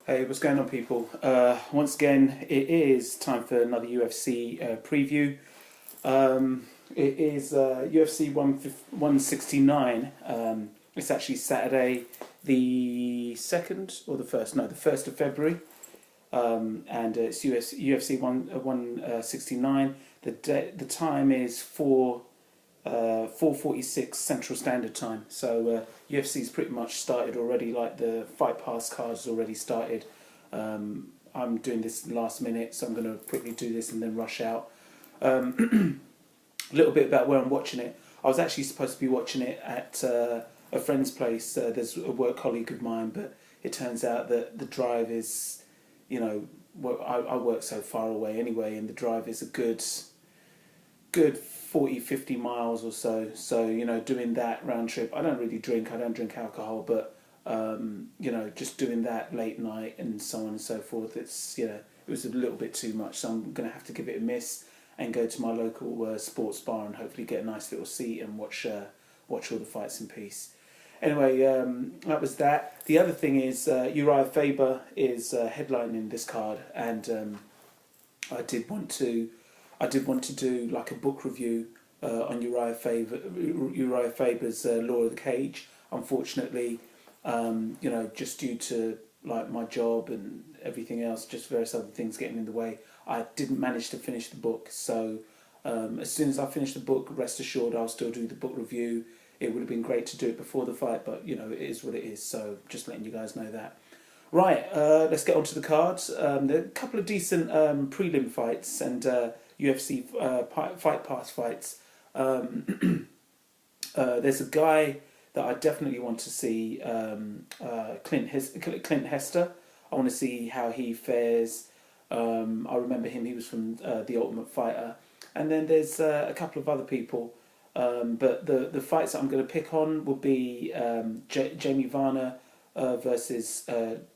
Hey, what's going on, people? Once again, it is time for another UFC preview. It is UFC 169. It's actually Saturday, the 2nd or the 1st? No, the 1st of February. And it's UFC 169. The time is 4:46 Central Standard Time. So UFC's pretty much started already. Like the Fight Pass cards already started. I'm doing this last minute, so I'm going to quickly do this and then rush out. A little bit about where I'm watching it. I was actually supposed to be watching it at a friend's place. There's a work colleague of mine, but it turns out that the drive is, well, I work so far away anyway, and the drive is a good 40, 50 miles or so. So, doing that round trip, I don't really drink, I don't drink alcohol, but, just doing that late night and so on and so forth, it was a little bit too much. So I'm going to have to give it a miss and go to my local sports bar and hopefully get a nice little seat and watch all the fights in peace. Anyway, that was that. The other thing is Uriah Faber is headlining this card, and I did want to do like a book review on Uriah Faber's Law of the Cage. Unfortunately, just due to like my job and everything else, just various other things getting in the way, I didn't manage to finish the book. So as soon as I finish the book, rest assured I'll still do the book review. It would have been great to do it before the fight, but it is what it is. So just letting you guys know that. Right, let's get on to the cards. There are a couple of decent prelim fights and UFC Fight Pass fights. There's a guy that I definitely want to see, Clint Hester. I want to see how he fares. I remember him, he was from The Ultimate Fighter. And then there's a couple of other people. But the fights that I'm going to pick on will be Jamie Varner versus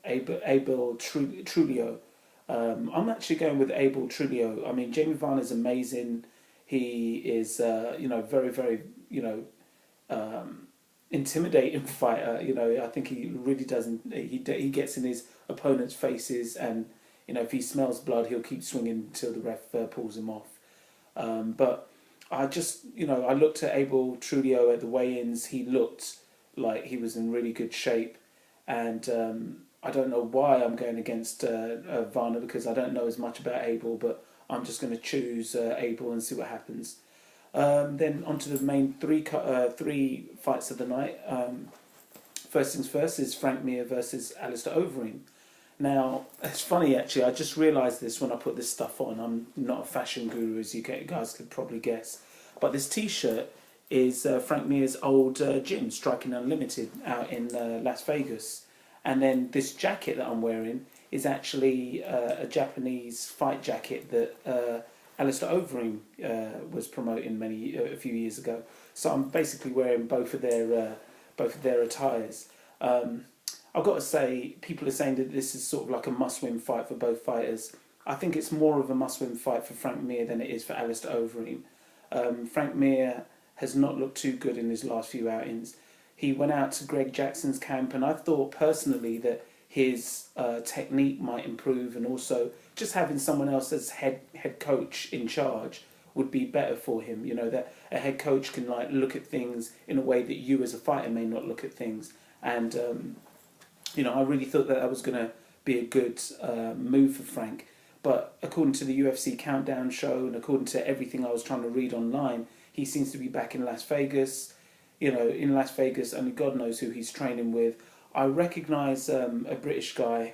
Abel Trulio. I'm actually going with Abel Trulio. I mean, Jamie Varner's amazing. He is, very, very, intimidating fighter. I think he really doesn't. He gets in his opponent's faces, and if he smells blood, he'll keep swinging until the ref pulls him off. But I just, I looked at Abel Trulio at the weigh-ins. He looked like he was in really good shape, and I don't know why I'm going against Varner, because I don't know as much about Abel, but I'm just going to choose Abel and see what happens. Then on to the main three fights of the night. First things first is Frank Mir versus Alistair Overeem. Now, it's funny actually, I just realised this when I put this stuff on. I'm not a fashion guru, as you guys could probably guess. But this t-shirt is Frank Mir's old gym, Striking Unlimited, out in Las Vegas. And then this jacket that I'm wearing is actually a Japanese fight jacket that Alistair Overeem was promoting a few years ago. So I'm basically wearing both of their attires. I've got to say, people are saying that this is sort of like a must-win fight for both fighters. I think it's more of a must-win fight for Frank Mir than it is for Alistair Overeem. Frank Mir has not looked too good in his last few outings. He went out to Greg Jackson's camp, and I thought personally that his technique might improve, and also just having someone else as head coach in charge would be better for him. That a head coach can like look at things in a way that you as a fighter may not look at things, and I really thought that was going to be a good move for Frank. But according to the UFC Countdown show and according to everything I was trying to read online, he seems to be back in Las Vegas. In Las Vegas, only God knows who he's training with. I recognise a British Muay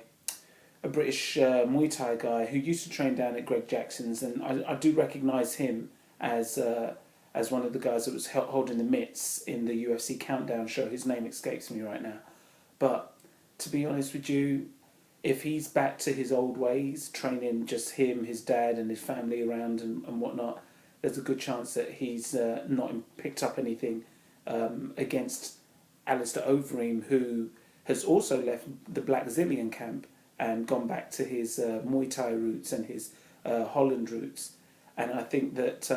Thai guy who used to train down at Greg Jackson's, and I do recognise him as one of the guys that was holding the mitts in the UFC Countdown show. His name escapes me right now. But to be honest with you, if he's back to his old ways, training just him, his dad and his family around and whatnot, there's a good chance that he's not picked up anything against Alistair Overeem, who has also left the Black Zillion camp and gone back to his Muay Thai roots and his Holland roots. And I think that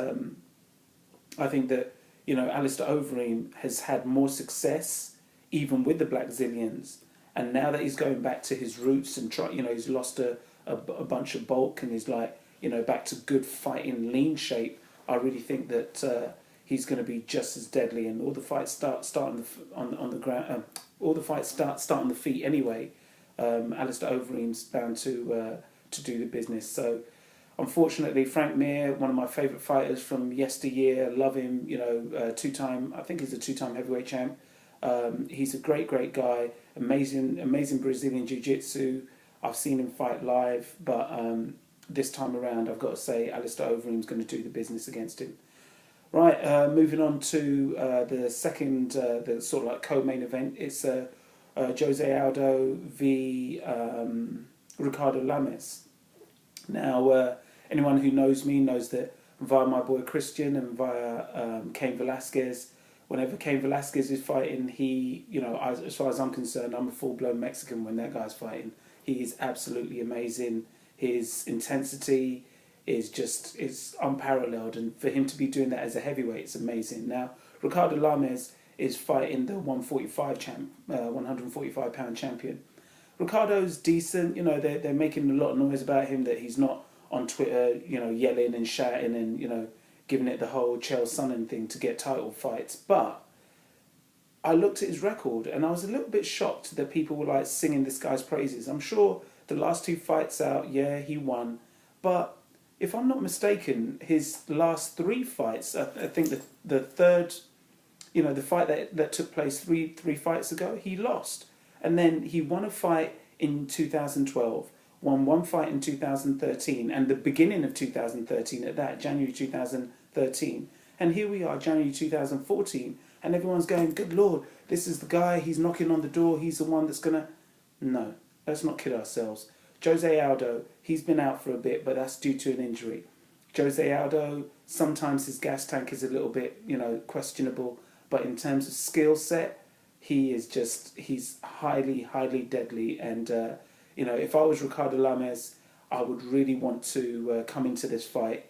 Alistair Overeem has had more success even with the Black Zillions, And now that he's going back to his roots and he's lost a bunch of bulk and he's like, back to good fighting lean shape. I really think that he's going to be just as deadly, and all the fights start on the ground. All the fights start on the feet anyway. Alistair Overeem's bound to do the business. So, unfortunately, Frank Mir, one of my favourite fighters from yesteryear, love him. Two-time. I think he's a two-time heavyweight champ. He's a great guy. Amazing Brazilian jiu-jitsu. I've seen him fight live, but this time around, I've got to say, Alistair Overeem's going to do the business against him. Right, moving on to the second, the sort of like co-main event. It's Jose Aldo v Ricardo Lames. Now, anyone who knows me knows that via my boy Christian and via Cain Velasquez, whenever Cain Velasquez is fighting, he, as far as I'm concerned, I'm a full-blown Mexican when that guy's fighting. He is absolutely amazing. His intensity is unparalleled, and for him to be doing that as a heavyweight, it's amazing. Now, Ricardo Lames is fighting the 145-pound champion. Ricardo's decent. They're making a lot of noise about him, that he's not on Twitter, yelling and shouting and, giving it the whole Chael Sonnen thing to get title fights. But I looked at his record and I was a little bit shocked that people were like singing this guy's praises. I'm sure the last 2 fights out, yeah, he won. But if I'm not mistaken, his last 3 fights, I think the third, the fight that took place three fights ago, he lost. And then he won a fight in 2012, won one fight in 2013, and the beginning of 2013 at that, January 2013. And here we are, January 2014, and everyone's going, good Lord, this is the guy, he's knocking on the door, he's the one that's going to... No, let's not kid ourselves. Jose Aldo, he's been out for a bit, but that's due to an injury. Jose Aldo, sometimes his gas tank is a little bit, questionable, but in terms of skill set, he's highly deadly. And, if I was Ricardo Lames, I would really want to come into this fight,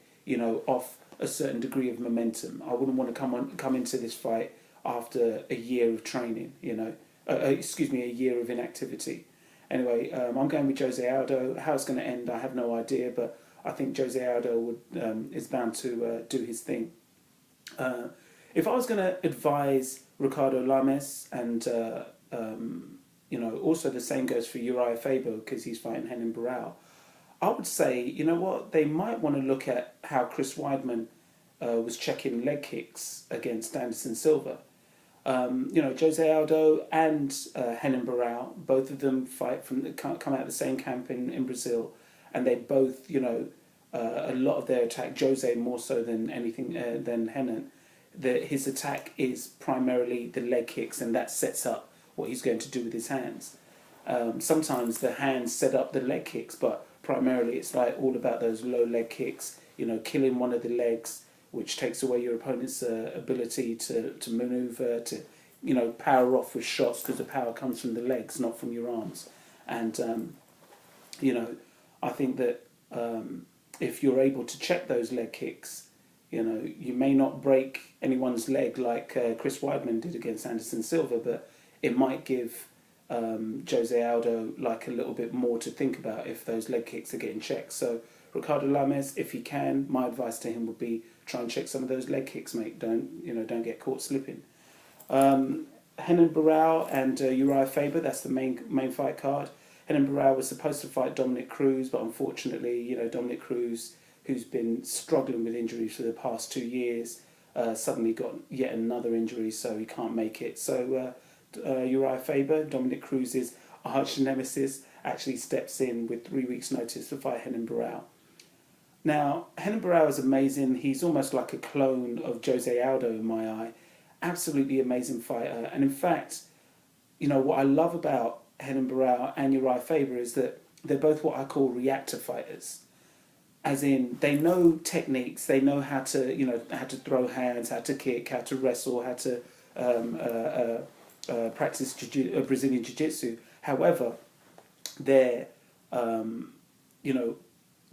off a certain degree of momentum. I wouldn't want to come into this fight after a year of training, a year of inactivity. Anyway, I'm going with Jose Aldo. How it's going to end, I have no idea, but I think Jose Aldo is bound to do his thing. If I was going to advise Ricardo Lames, and also the same goes for Uriah Faber because he's fighting Henan Barao, I would say, they might want to look at how Chris Weidman was checking leg kicks against Anderson Silva. Jose Aldo and Henan Barao, both of them come out of the same camp in Brazil, and they both, a lot of their attack, Jose more so than anything than Henan, his attack is primarily the leg kicks, and that sets up what he's going to do with his hands. Sometimes the hands set up the leg kicks, but primarily it's like all about those low leg kicks, killing one of the legs, which takes away your opponent's ability to maneuver, to power off with shots, because the power comes from the legs, not from your arms. And I think that if you're able to check those leg kicks, you may not break anyone's leg like Chris Weidman did against Anderson Silva, but it might give Jose Aldo like a little bit more to think about if those leg kicks are getting checked. So Ricardo Lames, if he can, my advice to him would be try and check some of those leg kicks, mate. Don't get caught slipping. Henan Barao and Uriah Faber, that's the main fight card. Henan Barao was supposed to fight Dominic Cruz, but unfortunately, Dominic Cruz, who's been struggling with injuries for the past 2 years, suddenly got yet another injury, so he can't make it. So Uriah Faber, Dominic Cruz's arch nemesis, actually steps in with 3 weeks' notice to fight Henan Barao. Now, Henan Barao is amazing. He's almost like a clone of Jose Aldo in my eye. Absolutely amazing fighter. And in fact, what I love about Henan Barao and Uriah Faber is that they're both what I call reactor fighters. As in, they know techniques, they know how to, how to throw hands, how to kick, how to wrestle, how to practice Brazilian Jiu-Jitsu. However, their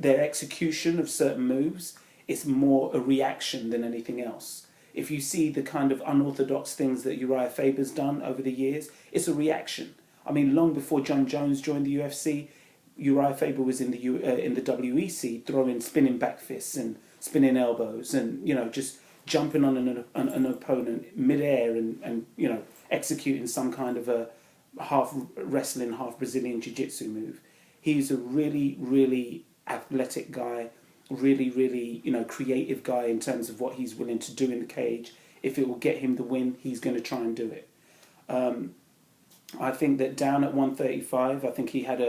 execution of certain moves is more a reaction than anything else. If you see the kind of unorthodox things that Uriah Faber's done over the years, it's a reaction. I mean, long before John Jones joined the UFC, Uriah Faber was in the WEC, throwing spinning back fists and spinning elbows, and just jumping on an opponent midair and executing some kind of a half wrestling, half Brazilian jiu-jitsu move. He's a really, really athletic guy, really, really, creative guy in terms of what he's willing to do in the cage. If it will get him the win, he's going to try and do it. I think that down at 135, I think he had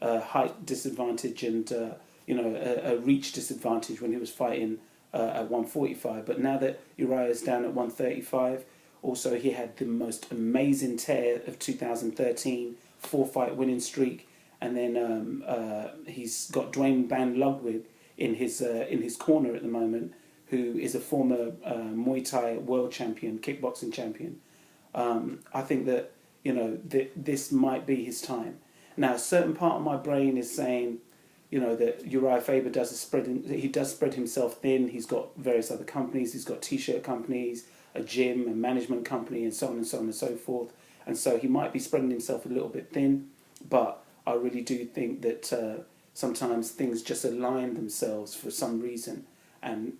a height disadvantage and a reach disadvantage when he was fighting at 145. But now that Uriah is down at 135, also he had the most amazing tear of 2013, 4-fight winning streak, and then he's got Dwayne Van Ludwig in his corner at the moment, who is a former Muay Thai world champion, kickboxing champion. I think that this might be his time. Now, a certain part of my brain is saying, that Uriah Faber does spread himself thin. He's got various other companies. He's got t-shirt companies, a gym, a management company, and so on and so on and so forth. And so he might be spreading himself a little bit thin. But I really do think that sometimes things just align themselves for some reason. And,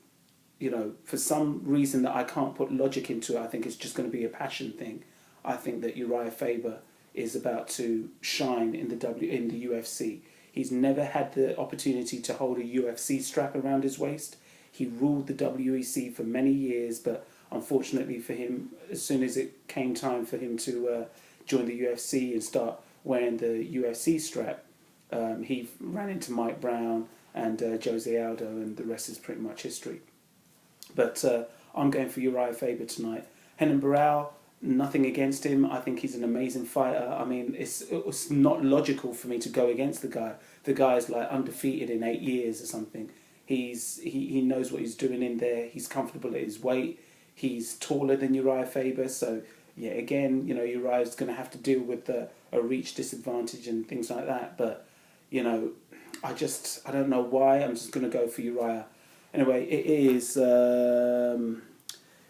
for some reason that I can't put logic into it, I think it's just going to be a passion thing. I think that Uriah Faber is about to shine in the UFC. He's never had the opportunity to hold a UFC strap around his waist. He ruled the WEC for many years, but unfortunately for him, as soon as it came time for him to join the UFC and start wearing the UFC strap, he ran into Mike Brown and Jose Aldo, and the rest is pretty much history. But I'm going for Uriah Faber tonight. Renan Barão, nothing against him. I think he's an amazing fighter. I mean, it's not logical for me to go against the guy. The guy's like undefeated in 8 years or something. He knows what he's doing in there. He's comfortable at his weight. He's taller than Uriah Faber. So, yeah, again, Uriah's going to have to deal with a reach disadvantage and things like that. But, I don't know why. I'm just going to go for Uriah. Anyway, it is...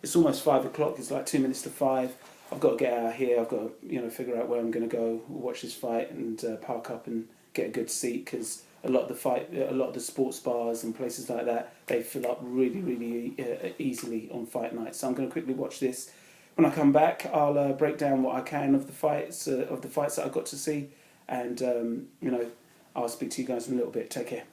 it's almost 5 o'clock. It's like 2 minutes to 5. I've got to get out of here. I've got to, figure out where I'm going to go, watch this fight, and park up and get a good seat, because a lot of the sports bars and places like that, they fill up really, really easily on fight night. So I'm going to quickly watch this. When I come back, I'll break down what I can of the fights that I got to see, and I'll speak to you guys in a little bit. Take care.